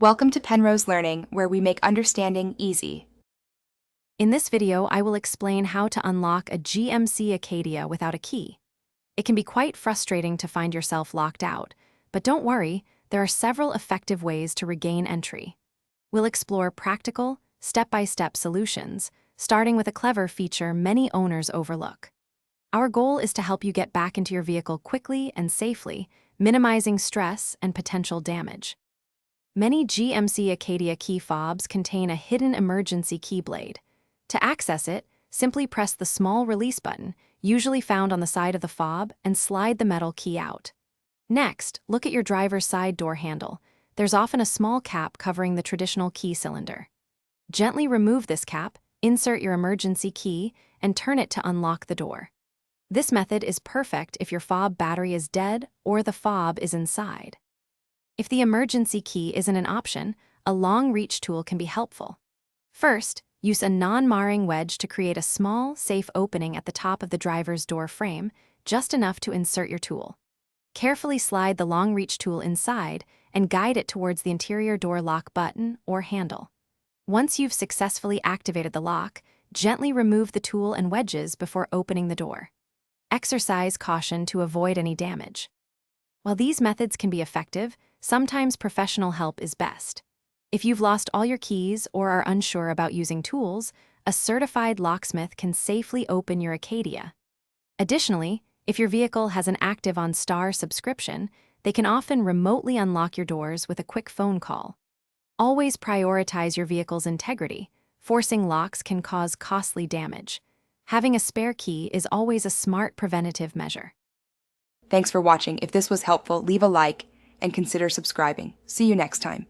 Welcome to Penrose Learning, where we make understanding easy. In this video, I will explain how to unlock a GMC Acadia without a key. It can be quite frustrating to find yourself locked out, but don't worry, there are several effective ways to regain entry. We'll explore practical, step-by-step solutions, starting with a clever feature many owners overlook. Our goal is to help you get back into your vehicle quickly and safely, minimizing stress and potential damage. Many GMC Acadia key fobs contain a hidden emergency key blade. To access it, simply press the small release button, usually found on the side of the fob, and slide the metal key out. Next, look at your driver's side door handle. There's often a small cap covering the traditional key cylinder. Gently remove this cap, insert your emergency key, and turn it to unlock the door. This method is perfect if your fob battery is dead or the fob is inside. If the emergency key isn't an option, a long reach tool can be helpful. First, use a non-marring wedge to create a small, safe opening at the top of the driver's door frame, just enough to insert your tool. Carefully slide the long reach tool inside and guide it towards the interior door lock button or handle. Once you've successfully activated the lock, gently remove the tool and wedges before opening the door. Exercise caution to avoid any damage. While these methods can be effective, sometimes professional help is best. If you've lost all your keys or are unsure about using tools, a certified locksmith can safely open your Acadia. Additionally, if your vehicle has an active OnStar subscription, they can often remotely unlock your doors with a quick phone call. Always prioritize your vehicle's integrity. Forcing locks can cause costly damage. Having a spare key is always a smart preventative measure. Thanks for watching. If this was helpful, leave a like and consider subscribing. See you next time.